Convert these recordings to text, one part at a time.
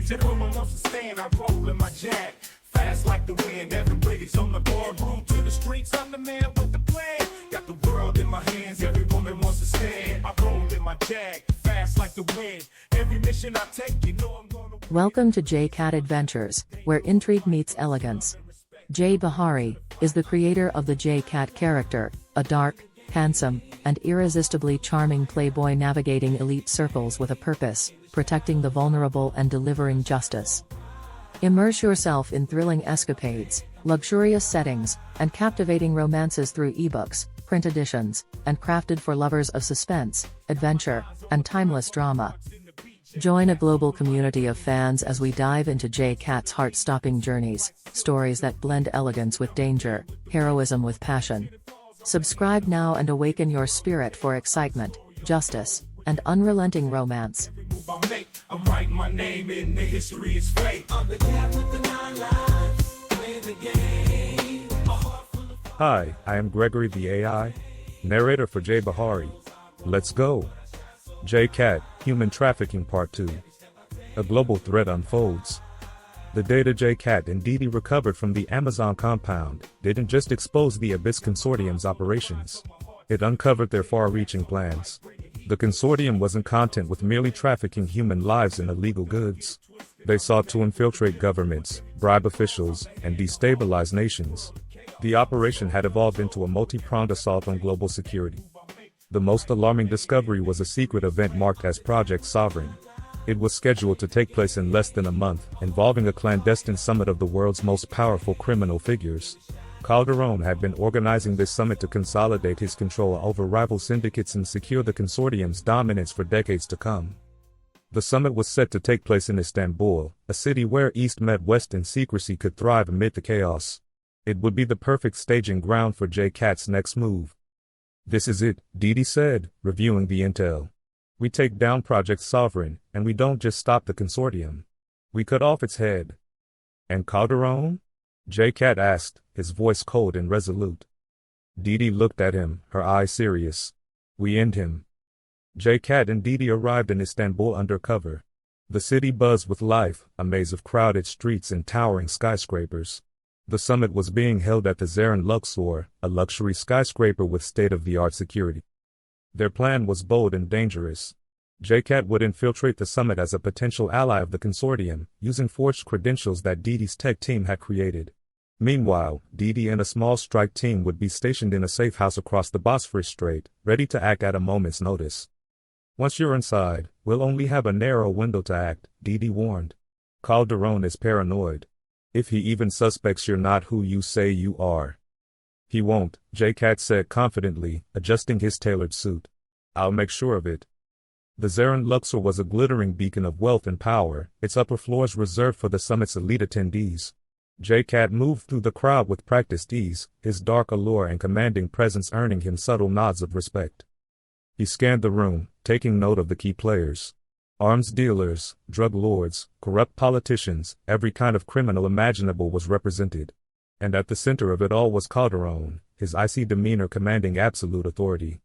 hands. Everyone wants to stand. I roll in my jack. Fast like the wind, everybody's on the board. Room to the streets, I'm the man with the plan. Got the world in my hands, every woman wants to stand. I roll in my jag, fast like the wind. Every mission I take, you know I'm gonna win. Welcome to J-Cat Adventures, where intrigue meets elegance. Jay Bahari is the creator of the J-Cat character, a dark, handsome, and irresistibly charming playboy navigating elite circles with a purpose, protecting the vulnerable and delivering justice. Immerse yourself in thrilling escapades, luxurious settings, and captivating romances through ebooks, print editions, and crafted for lovers of suspense, adventure, and timeless drama. Join a global community of fans as we dive into J-Cat's heart-stopping journeys, stories that blend elegance with danger, heroism with passion. Subscribe now and awaken your spirit for excitement, justice, and unrelenting romance. I'm writing my name in the history is fake. I'm the cat with the 9 lives, playing the game. Hi, I am Gregory the AI, narrator for Jay Bahari. Let's go. J-Cat, Human Trafficking Part 2. A global threat unfolds. The data J-Cat and Didi recovered from the Amazon compound didn't just expose the Abyss Consortium's operations. It uncovered their far-reaching plans. The Consortium wasn't content with merely trafficking human lives and illegal goods. They sought to infiltrate governments, bribe officials, and destabilize nations. The operation had evolved into a multi-pronged assault on global security. The most alarming discovery was a secret event marked as Project Sovereign. It was scheduled to take place in less than a month, involving a clandestine summit of the world's most powerful criminal figures. Calderón had been organizing this summit to consolidate his control over rival syndicates and secure the consortium's dominance for decades to come. The summit was set to take place in Istanbul, a city where East met West and secrecy could thrive amid the chaos. It would be the perfect staging ground for J-Cat's next move. "This is it," Didi said, reviewing the intel. "We take down Project Sovereign, and we don't just stop the consortium. We cut off its head." "And Calderón?" J-Cat asked, his voice cold and resolute. Didi looked at him, her eyes serious. "We end him." J-Cat and Didi arrived in Istanbul undercover. The city buzzed with life, a maze of crowded streets and towering skyscrapers. The summit was being held at the Zaren Luxor, a luxury skyscraper with state-of-the-art security. Their plan was bold and dangerous. J-Cat would infiltrate the summit as a potential ally of the consortium, using forged credentials that Didi's tech team had created. Meanwhile, Didi and a small strike team would be stationed in a safe house across the Bosphorus Strait, ready to act at a moment's notice. "Once you're inside, we'll only have a narrow window to act," Didi warned. "Calderón is paranoid. If he even suspects you're not who you say you are." "He won't," J-Cat said confidently, adjusting his tailored suit. "I'll make sure of it." The Zaren Luxor was a glittering beacon of wealth and power, its upper floors reserved for the summit's elite attendees. J-Cat moved through the crowd with practiced ease, his dark allure and commanding presence earning him subtle nods of respect. He scanned the room, taking note of the key players. Arms dealers, drug lords, corrupt politicians, every kind of criminal imaginable was represented. And at the center of it all was Calderón, his icy demeanor commanding absolute authority.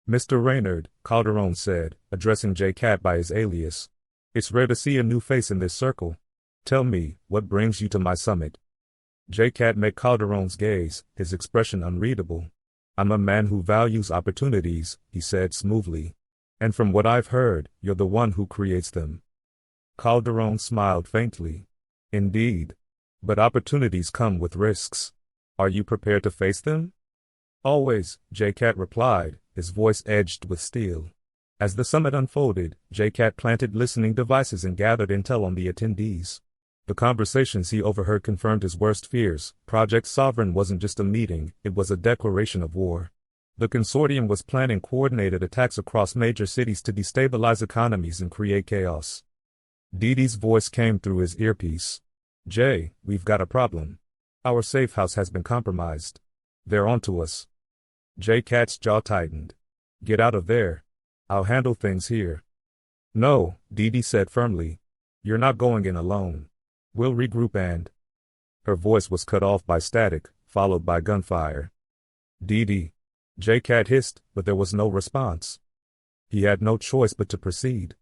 "Mr. Reynard," Calderón said, addressing J-Cat by his alias. "It's rare to see a new face in this circle. Tell me, what brings you to my summit?" J-Cat met Calderón's gaze, his expression unreadable. "I'm a man who values opportunities," he said smoothly. "And from what I've heard, you're the one who creates them." Calderón smiled faintly. "Indeed. But opportunities come with risks. Are you prepared to face them?" "Always," J-Cat replied, his voice edged with steel. As the summit unfolded, J-Cat planted listening devices and gathered intel on the attendees. The conversations he overheard confirmed his worst fears. Project Sovereign wasn't just a meeting, it was a declaration of war. The consortium was planning coordinated attacks across major cities to destabilize economies and create chaos. Didi's voice came through his earpiece. "Jay, we've got a problem. Our safe house has been compromised. They're onto us." J-Cat's jaw tightened. "Get out of there. I'll handle things here." "No," Didi said firmly. "You're not going in alone. We'll regroup and—" Her voice was cut off by static, followed by gunfire. "Didi." J-Cat hissed, but there was no response. He had no choice but to proceed.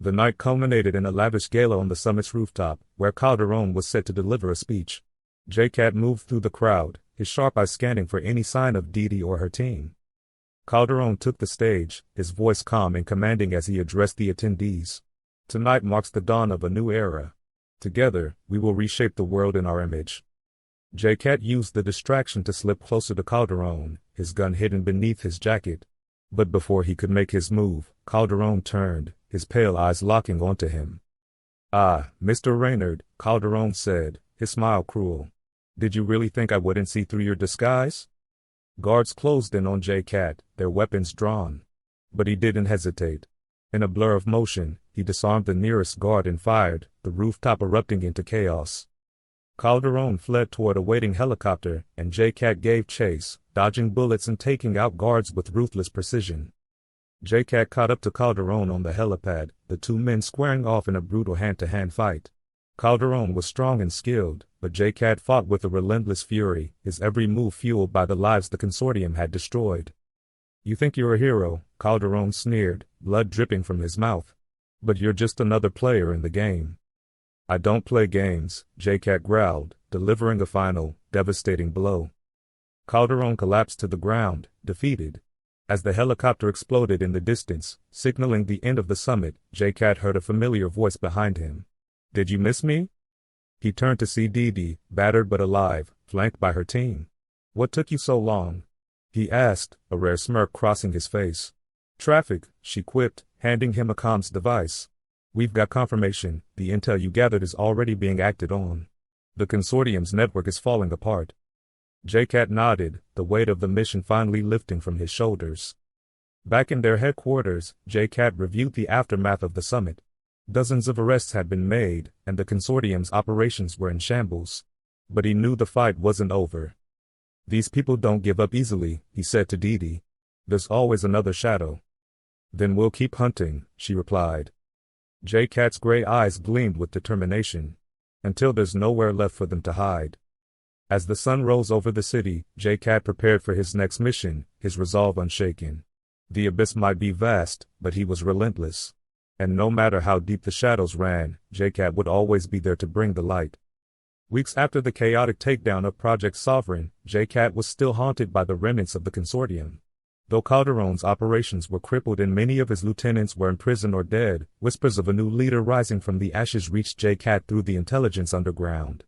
The night culminated in a lavish gala on the summit's rooftop, where Calderón was set to deliver a speech. J-Cat moved through the crowd, his sharp eyes scanning for any sign of Didi or her team. Calderón took the stage, his voice calm and commanding as he addressed the attendees. Tonight marks the dawn of a new era. Together, we will reshape the world in our image. J-Cat used the distraction to slip closer to Calderón, his gun hidden beneath his jacket. But before he could make his move, Calderón turned, his pale eyes locking onto him. "Ah, Mr. Reynard," Calderón said, his smile cruel. "Did you really think I wouldn't see through your disguise?" Guards closed in on J-Cat, their weapons drawn. But he didn't hesitate. In a blur of motion, he disarmed the nearest guard and fired, the rooftop erupting into chaos. Calderón fled toward a waiting helicopter, and J-Cat gave chase, dodging bullets and taking out guards with ruthless precision. J-Cat caught up to Calderón on the helipad, the two men squaring off in a brutal hand-to-hand fight. Calderón was strong and skilled, but J-Cat fought with a relentless fury, his every move fueled by the lives the Consortium had destroyed. "You think you're a hero," Calderón sneered, blood dripping from his mouth. "But you're just another player in the game." "I don't play games," J-Cat growled, delivering a final, devastating blow. Calderón collapsed to the ground, defeated. As the helicopter exploded in the distance, signaling the end of the summit, J-Cat heard a familiar voice behind him. "Did you miss me?" He turned to see Didi, battered but alive, flanked by her team. "What took you so long?" he asked, a rare smirk crossing his face. "Traffic," she quipped, handing him a comms device. "We've got confirmation, the intel you gathered is already being acted on. The Consortium's network is falling apart." J-Cat nodded, the weight of the mission finally lifting from his shoulders. Back in their headquarters, J-Cat reviewed the aftermath of the summit. Dozens of arrests had been made, and the Consortium's operations were in shambles. But he knew the fight wasn't over. "These people don't give up easily," he said to Didi. "There's always another shadow." "Then we'll keep hunting," she replied. J-Cat's gray eyes gleamed with determination. "Until there's nowhere left for them to hide." As the sun rose over the city, J-Cat prepared for his next mission, his resolve unshaken. The abyss might be vast, but he was relentless. And no matter how deep the shadows ran, J-Cat would always be there to bring the light. Weeks after the chaotic takedown of Project Sovereign, J-Cat was still haunted by the remnants of the Consortium. Though Calderón's operations were crippled and many of his lieutenants were in prison or dead, whispers of a new leader rising from the ashes reached J-Cat through the intelligence underground.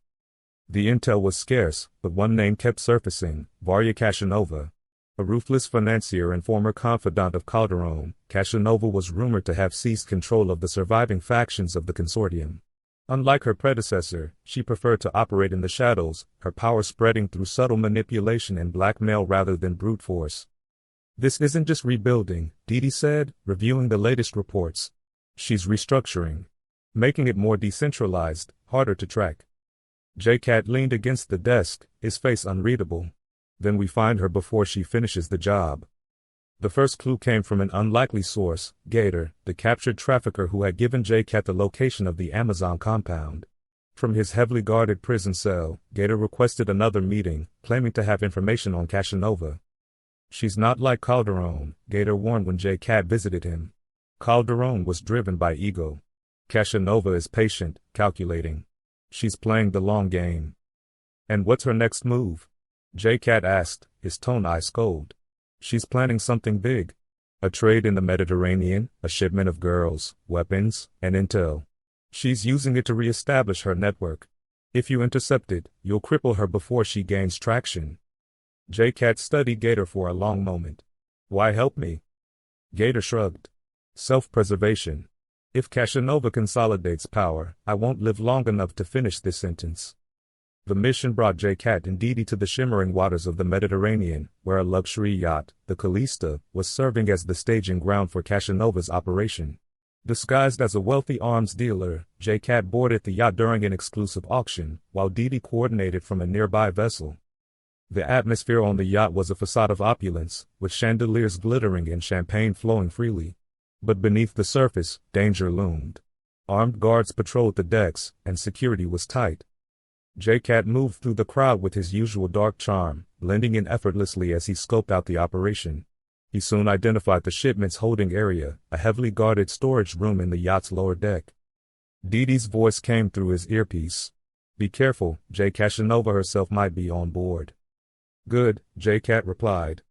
The intel was scarce, but one name kept surfacing: Varya Casanova. A ruthless financier and former confidant of Calderón, Casanova was rumored to have seized control of the surviving factions of the Consortium. Unlike her predecessor, she preferred to operate in the shadows, her power spreading through subtle manipulation and blackmail rather than brute force. "This isn't just rebuilding," Didi said, reviewing the latest reports. "She's restructuring. Making it more decentralized, harder to track." J-Cat leaned against the desk, his face unreadable. "Then we find her before she finishes the job." The first clue came from an unlikely source, Gator, the captured trafficker who had given J-Cat the location of the Amazon compound. From his heavily guarded prison cell, Gator requested another meeting, claiming to have information on Casanova. "She's not like Calderón," Gator warned when J-Cat visited him. Calderón was driven by ego. Casanova is patient, calculating. She's playing the long game. "And what's her next move?" J-Cat asked, his tone ice cold. "She's planning something big. A trade in the Mediterranean, a shipment of girls, weapons, and intel. She's using it to re-establish her network. If you intercept it, you'll cripple her before she gains traction." J-Cat studied Gator for a long moment. "Why help me?" Gator shrugged. "Self-preservation. If Casanova consolidates power, I won't live long enough to finish this sentence." The mission brought J-Cat and Didi to the shimmering waters of the Mediterranean, where a luxury yacht, the Calista, was serving as the staging ground for Casanova's operation. Disguised as a wealthy arms dealer, J-Cat boarded the yacht during an exclusive auction, while Didi coordinated from a nearby vessel. The atmosphere on the yacht was a facade of opulence, with chandeliers glittering and champagne flowing freely. But beneath the surface, danger loomed. Armed guards patrolled the decks, and security was tight. J-Cat moved through the crowd with his usual dark charm, blending in effortlessly as he scoped out the operation. He soon identified the shipment's holding area, a heavily guarded storage room in the yacht's lower deck. Didi's voice came through his earpiece. "Be careful, J. Casanova herself might be on board." "Good," J-Cat replied.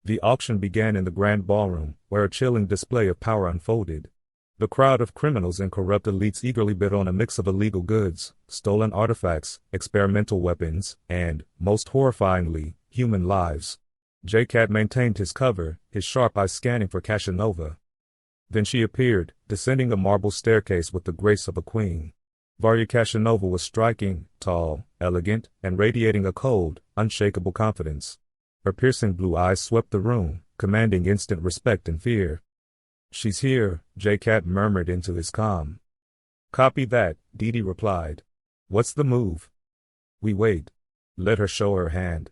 The auction began in the grand ballroom, where a chilling display of power unfolded. The crowd of criminals and corrupt elites eagerly bid on a mix of illegal goods, stolen artifacts, experimental weapons, and, most horrifyingly, human lives. J-Cat maintained his cover, his sharp eyes scanning for Casanova. Then she appeared, descending a marble staircase with the grace of a queen. Varya Casanova was striking, tall, elegant, and radiating a cold, unshakable confidence. Her piercing blue eyes swept the room, commanding instant respect and fear. "She's here," J-Cat murmured into his calm. "Copy that," Didi replied. "What's the move?" "We wait. Let her show her hand."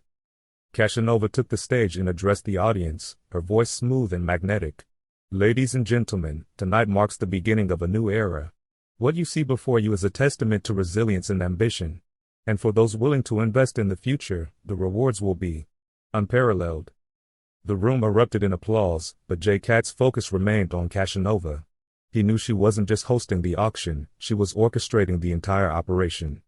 Casanova took the stage and addressed the audience, her voice smooth and magnetic. "Ladies and gentlemen, tonight marks the beginning of a new era. What you see before you is a testament to resilience and ambition. And for those willing to invest in the future, the rewards will be unparalleled." The room erupted in applause, but J-Cat's focus remained on Casanova. He knew she wasn't just hosting the auction, she was orchestrating the entire operation.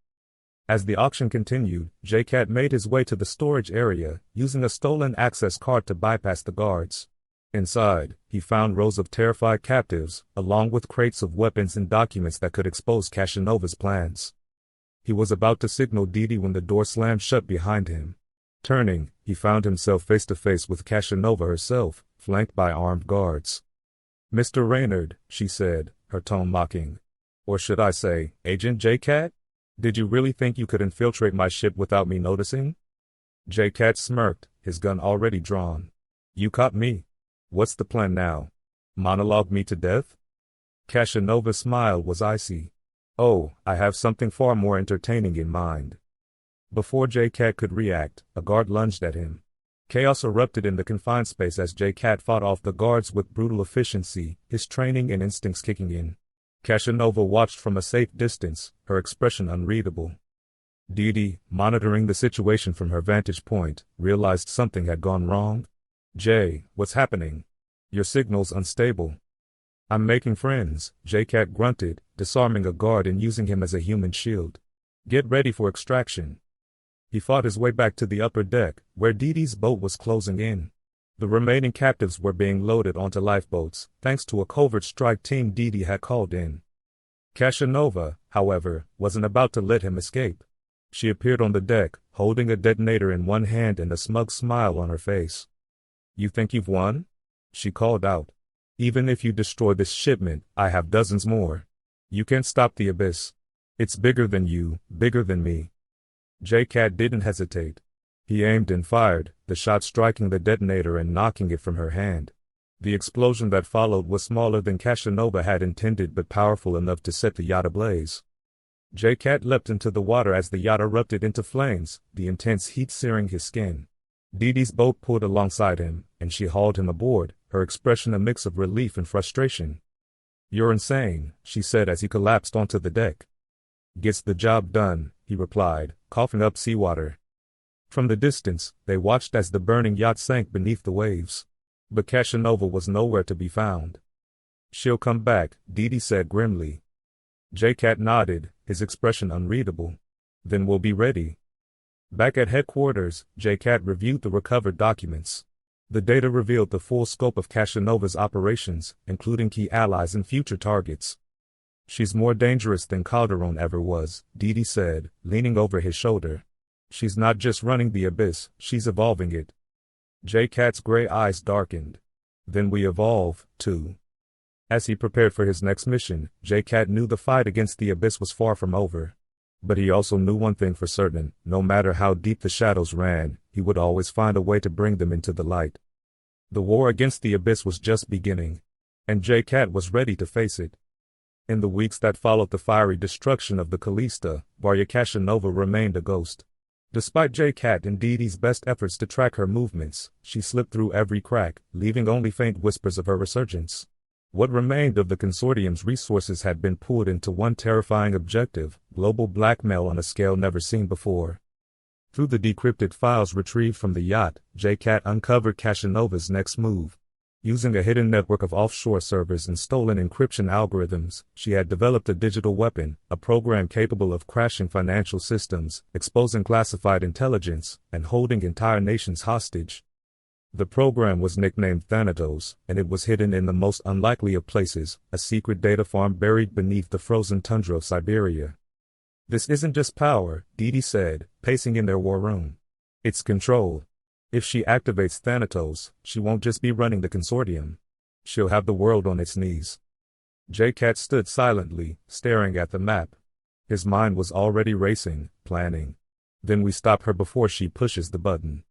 As the auction continued, J-Cat made his way to the storage area, using a stolen access card to bypass the guards. Inside, he found rows of terrified captives, along with crates of weapons and documents that could expose Casanova's plans. He was about to signal Didi when the door slammed shut behind him. Turning, he found himself face to face with Casanova herself, flanked by armed guards. "Mr. Reynard," she said, her tone mocking. "Or should I say, Agent J-Cat? Did you really think you could infiltrate my ship without me noticing?" J-Cat smirked, his gun already drawn. "You caught me. What's the plan now? Monologue me to death?" Casanova's smile was icy. "Oh, I have something far more entertaining in mind." Before J-Cat could react, a guard lunged at him. Chaos erupted in the confined space as J-Cat fought off the guards with brutal efficiency, his training and instincts kicking in. Casanova watched from a safe distance, her expression unreadable. Didi, monitoring the situation from her vantage point, realized something had gone wrong. "Jay, what's happening? Your signal's unstable." "I'm making friends," J-Cat grunted, disarming a guard and using him as a human shield. "Get ready for extraction." He fought his way back to the upper deck, where Didi's boat was closing in. The remaining captives were being loaded onto lifeboats, thanks to a covert strike team Didi had called in. Casanova, however, wasn't about to let him escape. She appeared on the deck, holding a detonator in one hand and a smug smile on her face. "You think you've won?" she called out. "Even if you destroy this shipment, I have dozens more. You can't stop the abyss. It's bigger than you, bigger than me." J-Cat didn't hesitate. He aimed and fired, the shot striking the detonator and knocking it from her hand. The explosion that followed was smaller than Casanova had intended but powerful enough to set the yacht ablaze. J-Cat leapt into the water as the yacht erupted into flames, the intense heat searing his skin. Didi's boat pulled alongside him, and she hauled him aboard, her expression a mix of relief and frustration. "You're insane," she said as he collapsed onto the deck. "Gets the job done," he replied, coughing up seawater. From the distance, they watched as the burning yacht sank beneath the waves. But Casanova was nowhere to be found. "She'll come back," Didi said grimly. J-Cat nodded, his expression unreadable. "Then we'll be ready." Back at headquarters, J-Cat reviewed the recovered documents. The data revealed the full scope of Casanova's operations, including key allies and future targets. "She's more dangerous than Calderón ever was," Didi said, leaning over his shoulder. "She's not just running the abyss, she's evolving it." J-Cat's gray eyes darkened. "Then we evolve, too." As he prepared for his next mission, J-Cat knew the fight against the abyss was far from over. But he also knew one thing for certain: no matter how deep the shadows ran, he would always find a way to bring them into the light. The war against the abyss was just beginning, and J-Cat was ready to face it. In the weeks that followed the fiery destruction of the Callista, Varya Casanova remained a ghost. Despite J-Cat and Didi's best efforts to track her movements, she slipped through every crack, leaving only faint whispers of her resurgence. What remained of the Consortium's resources had been pulled into one terrifying objective: global blackmail on a scale never seen before. Through the decrypted files retrieved from the yacht, JCat uncovered Cashanova's next move. Using a hidden network of offshore servers and stolen encryption algorithms, she had developed a digital weapon, a program capable of crashing financial systems, exposing classified intelligence, and holding entire nations hostage. The program was nicknamed Thanatos, and it was hidden in the most unlikely of places, a secret data farm buried beneath the frozen tundra of Siberia. "This isn't just power," Didi said, pacing in their war room. "It's control. If she activates Thanatos, she won't just be running the Consortium. She'll have the world on its knees." JCat stood silently, staring at the map. His mind was already racing, planning. Then we stop her before she pushes the button.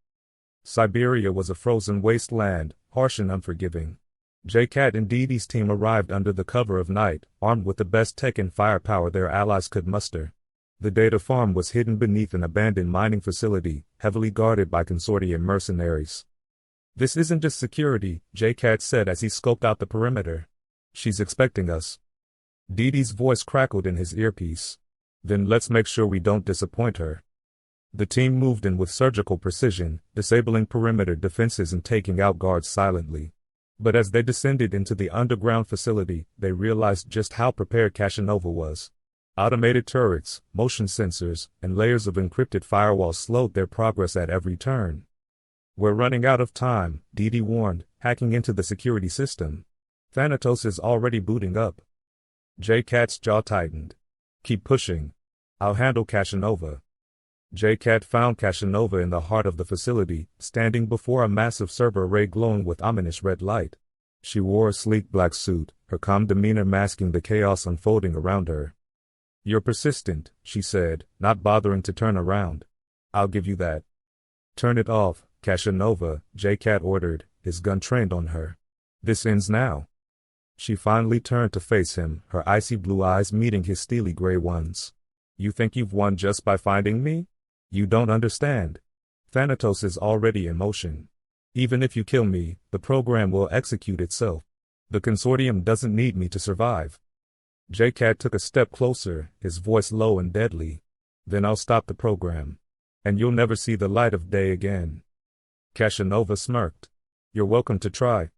Siberia was a frozen wasteland, harsh and unforgiving. JCat and Didi's team arrived under the cover of night, armed with the best tech and firepower their allies could muster. The data farm was hidden beneath an abandoned mining facility, heavily guarded by Consortium mercenaries. "This isn't just security," JCat said as he scoped out the perimeter. "She's expecting us." Didi's voice crackled in his earpiece. "Then let's make sure we don't disappoint her." The team moved in with surgical precision, disabling perimeter defenses and taking out guards silently. But as they descended into the underground facility, they realized just how prepared Cashanova was. Automated turrets, motion sensors, and layers of encrypted firewalls slowed their progress at every turn. "We're running out of time," Didi warned, hacking into the security system. "Thanatos is already booting up." JCat's jaw tightened. "Keep pushing. I'll handle Cashanova." JCat found Cashanova in the heart of the facility, standing before a massive server array glowing with ominous red light. She wore a sleek black suit, her calm demeanor masking the chaos unfolding around her. "You're persistent," she said, not bothering to turn around. "I'll give you that." "Turn it off, Cashanova," JCat ordered, his gun trained on her. "This ends now." She finally turned to face him, her icy blue eyes meeting his steely gray ones. "You think you've won just by finding me? You don't understand. Thanatos is already in motion. Even if you kill me, the program will execute itself. The Consortium doesn't need me to survive." JCat took a step closer, his voice low and deadly. "Then I'll stop the program. And you'll never see the light of day again." Cashanova smirked. "You're welcome to try."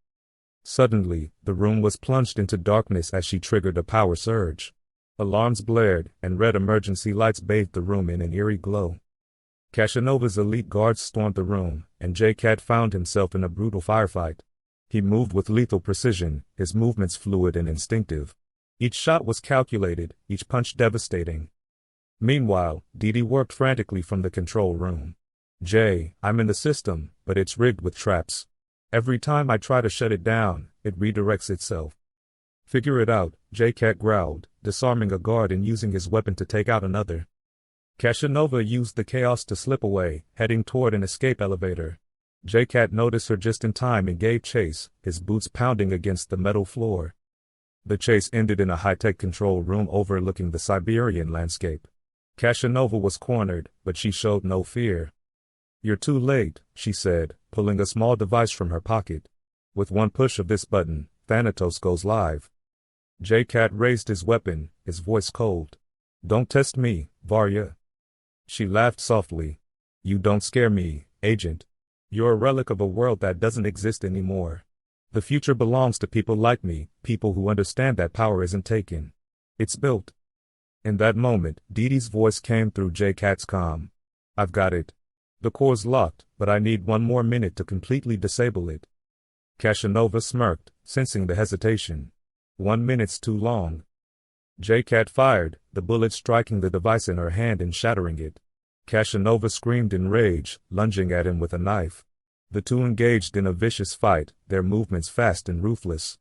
Suddenly, the room was plunged into darkness as she triggered a power surge. Alarms blared, and red emergency lights bathed the room in an eerie glow. Cashanova's elite guards stormed the room, and JCat found himself in a brutal firefight. He moved with lethal precision, his movements fluid and instinctive. Each shot was calculated, each punch devastating. Meanwhile, Didi worked frantically from the control room. "I'm in the system, but it's rigged with traps. Every time I try to shut it down, it redirects itself." "Figure it out," JCat growled, disarming a guard and using his weapon to take out another. Cashanova used the chaos to slip away, heading toward an escape elevator. JCat noticed her just in time and gave chase, his boots pounding against the metal floor. The chase ended in a high-tech control room overlooking the Siberian landscape. Cashanova was cornered, but she showed no fear. "You're too late," she said, pulling a small device from her pocket. "With one push of this button, Thanatos goes live." JCat raised his weapon, his voice cold. "Don't test me, Varya." She laughed softly. "You don't scare me, Agent. You're a relic of a world that doesn't exist anymore. The future belongs to people like me, people who understand that power isn't taken. It's built." In that moment, Didi's voice came through JCat's comm. "I've got it. The core's locked, but I need one more minute to completely disable it." Cashanova smirked, sensing the hesitation. "1 minute's too long." JCat fired, the bullet striking the device in her hand and shattering it. Cashanova screamed in rage, lunging at him with a knife. The two engaged in a vicious fight, their movements fast and ruthless.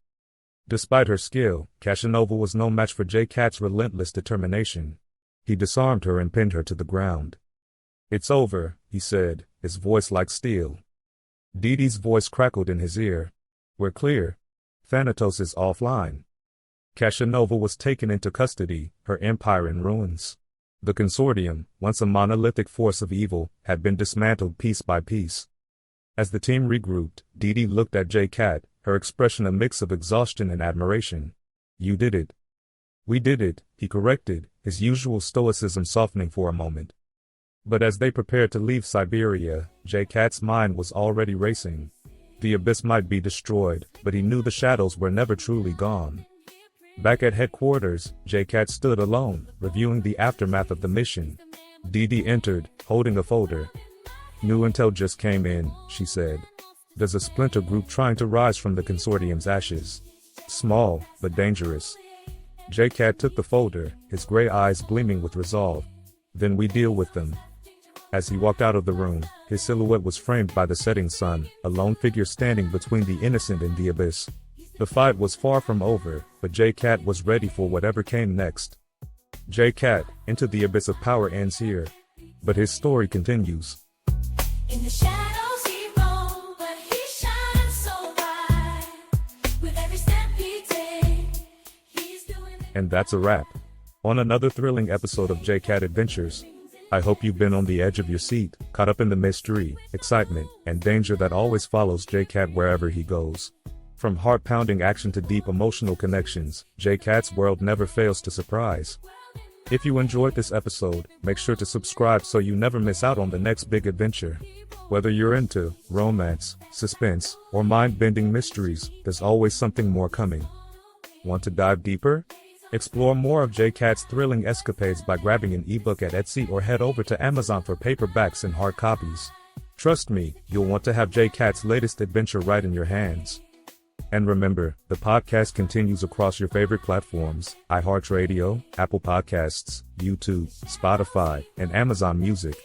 Despite her skill, Cashanova was no match for JCat's relentless determination. He disarmed her and pinned her to the ground. "It's over," he said, his voice like steel. Didi's voice crackled in his ear. "We're clear. Thanatos is offline." Cashanova was taken into custody, her empire in ruins. The Consortium, once a monolithic force of evil, had been dismantled piece by piece. As the team regrouped, Didi looked at JCat, her expression a mix of exhaustion and admiration. "You did it." "We did it," he corrected, his usual stoicism softening for a moment. But as they prepared to leave Siberia, J-Cat's mind was already racing. The abyss might be destroyed, but he knew the shadows were never truly gone. Back at headquarters, J-Cat stood alone, reviewing the aftermath of the mission. Dee entered, holding a folder. "New intel just came in," she said. "There's a splinter group trying to rise from the Consortium's ashes. Small, but dangerous." J-Cat took the folder, his gray eyes gleaming with resolve. "Then we deal with them." As he walked out of the room, his silhouette was framed by the setting sun, a lone figure standing between the innocent and the abyss. The fight was far from over, but J-Cat was ready for whatever came next. J-Cat, Into the Abyss of Power ends here. But his story continues. In the shadows he roamed, but he shines so bright. With every step he takes, he's doing it. And that's a wrap on another thrilling episode of J-Cat Adventures. I hope you've been on the edge of your seat, caught up in the mystery, excitement, and danger that always follows J-Cat wherever he goes. From heart-pounding action to deep emotional connections, J-Cat's world never fails to surprise. If you enjoyed this episode, make sure to subscribe so you never miss out on the next big adventure. Whether you're into romance, suspense, or mind-bending mysteries, there's always something more coming. Want to dive deeper? Explore more of J-Cat's thrilling escapades by grabbing an ebook at Etsy or head over to Amazon for paperbacks and hard copies. Trust me, you'll want to have J-Cat's latest adventure right in your hands. And remember, the podcast continues across your favorite platforms: iHeartRadio, Apple Podcasts, YouTube, Spotify, and Amazon Music.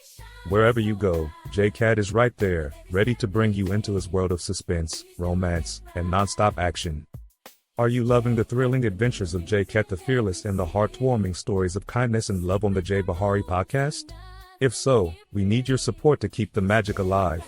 Wherever you go, J-Cat is right there, ready to bring you into his world of suspense, romance, and non-stop action. Are you loving the thrilling adventures of J-Cat the Fearless and the heartwarming stories of kindness and love on the J Bahari podcast? If so, we need your support to keep the magic alive.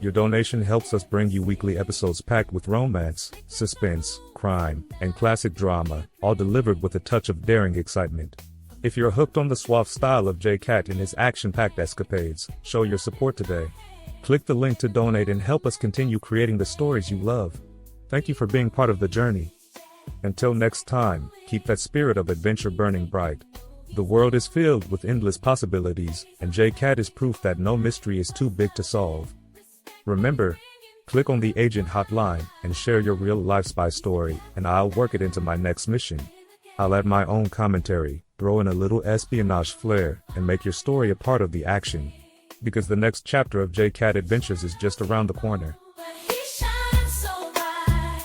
Your donation helps us bring you weekly episodes packed with romance, suspense, crime, and classic drama, all delivered with a touch of daring excitement. If you're hooked on the suave style of J-Cat and his action-packed escapades, show your support today. Click the link to donate and help us continue creating the stories you love. Thank you for being part of the journey. Until next time, keep that spirit of adventure burning bright. The world is filled with endless possibilities, and J-Cat is proof that no mystery is too big to solve. Remember, click on the agent hotline and share your real-life spy story, and I'll work it into my next mission. I'll add my own commentary, throw in a little espionage flair, and make your story a part of the action. Because the next chapter of J-Cat Adventures is just around the corner. But he shines so bright.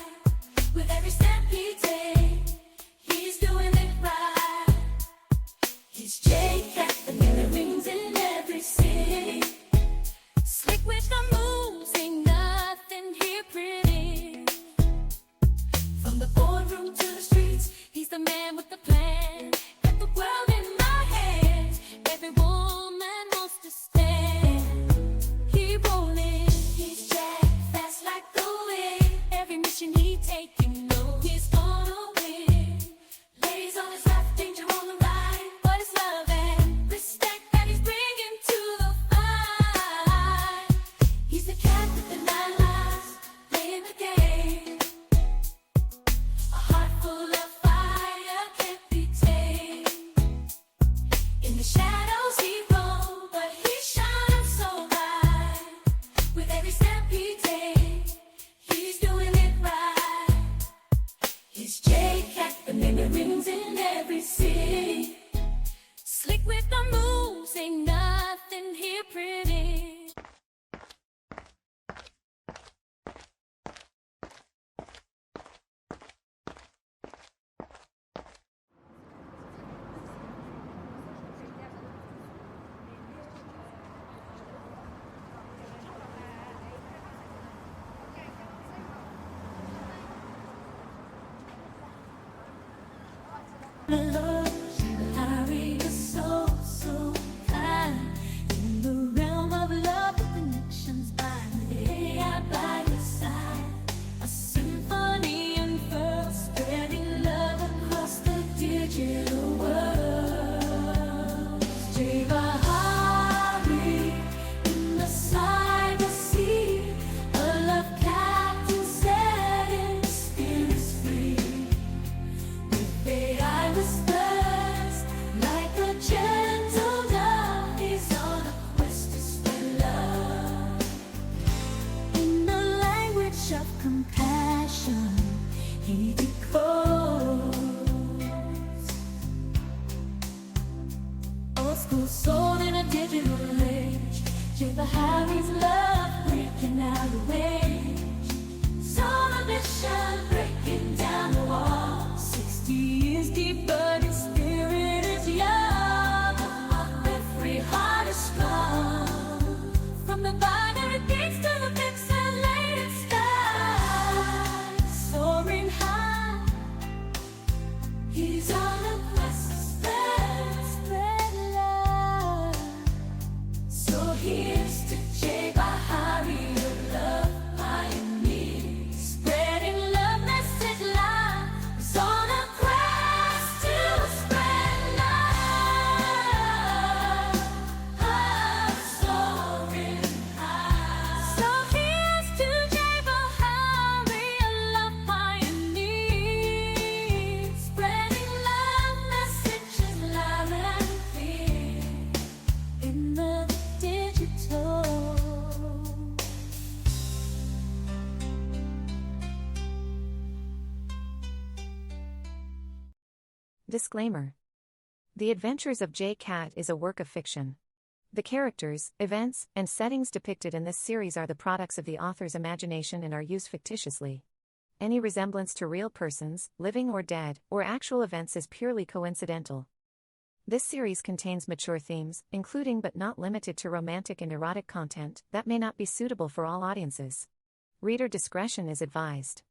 With every step he takes, he's doing it right. He's J-Cat, the name rings in every city. Slick with the moves, ain't nothing here pretty. From the boardroom to the streets, he's the man with the plan. Got the world in my hands, every woman wants to stand. He rolling, he's Jack, fast like the wind. Every mission he take, you know he's gonna win. Ladies on his left, danger on the right. But it's love and respect that he's bringing to the fight. He's the cat with the 9 lives, playing the game. A heart full of fire can't be tamed. In the shadows he roamed, but he shines so bright. With every step he takes, he's doing it right. He's J-Cat, the name that rings in every city. Slick with the moves, ain't nothing here pretty. Harry is so kind. In the realm of love, the connections bind. AI by your side, a symphony unfurls, spreading love across the digital world. J Bahari in the cyber sea, a love captain setting spirits free. With AI whispers, like a gentle dove, he's on a school soul in a digital age. Jay Bahari's love breaking out the wage. Solar mission breaking down the wall. 60 years deep, but his spirit is young. Every heart is strong. From the binary gates to the pixelated sky, soaring high, he's on a quest to spread love. So here's to Jay Bahari, a love pioneer, spreading love message live. He's on a quest to spread love, soaring high. So here's to Jay Bahari, a love pioneer, spreading love messages loud and clear in the digital. Disclaimer. The Adventures of Jay Cat is a work of fiction. The characters, events, and settings depicted in this series are the products of the author's imagination and are used fictitiously. Any resemblance to real persons, living or dead, or actual events is purely coincidental. This series contains mature themes, including but not limited to romantic and erotic content, that may not be suitable for all audiences. Reader discretion is advised.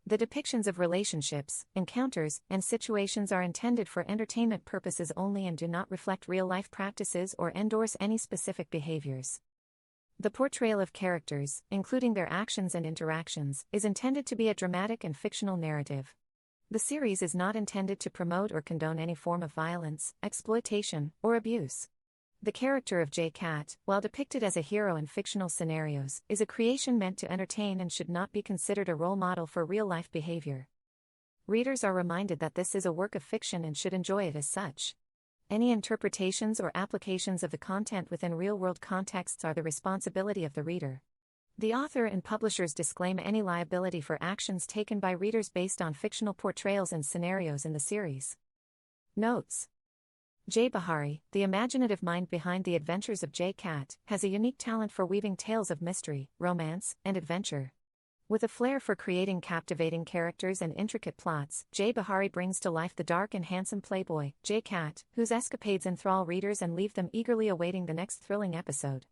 The depictions of relationships, encounters, and situations are intended for entertainment purposes only and do not reflect real-life practices or endorse any specific behaviors. The portrayal of characters, including their actions and interactions, is intended to be a dramatic and fictional narrative. The series is not intended to promote or condone any form of violence, exploitation, or abuse. The character of Jay Cat, while depicted as a hero in fictional scenarios, is a creation meant to entertain and should not be considered a role model for real-life behavior. Readers are reminded that this is a work of fiction and should enjoy it as such. Any interpretations or applications of the content within real-world contexts are the responsibility of the reader. The author and publishers disclaim any liability for actions taken by readers based on fictional portrayals and scenarios in the series. Notes. Jay Bahari, the imaginative mind behind The Adventures of Jay Cat, has a unique talent for weaving tales of mystery, romance, and adventure. With a flair for creating captivating characters and intricate plots, Jay Bahari brings to life the dark and handsome playboy, Jay Cat, whose escapades enthrall readers and leave them eagerly awaiting the next thrilling episode.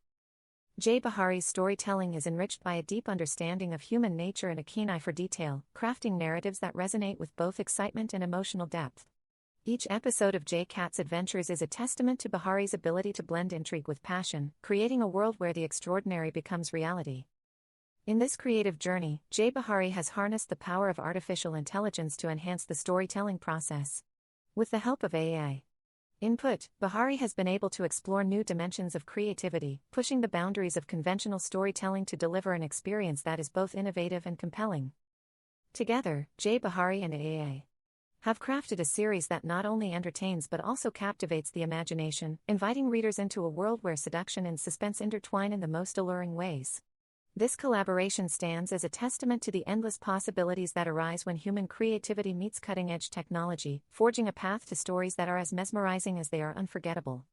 Jay Bahari's storytelling is enriched by a deep understanding of human nature and a keen eye for detail, crafting narratives that resonate with both excitement and emotional depth. Each episode of Jay Cat's adventures is a testament to Bahari's ability to blend intrigue with passion, creating a world where the extraordinary becomes reality. In this creative journey, Jay Bahari has harnessed the power of artificial intelligence to enhance the storytelling process. With the help of AI input, Bahari has been able to explore new dimensions of creativity, pushing the boundaries of conventional storytelling to deliver an experience that is both innovative and compelling. Together, Jay Bahari and AI have crafted a series that not only entertains but also captivates the imagination, inviting readers into a world where seduction and suspense intertwine in the most alluring ways. This collaboration stands as a testament to the endless possibilities that arise when human creativity meets cutting-edge technology, forging a path to stories that are as mesmerizing as they are unforgettable.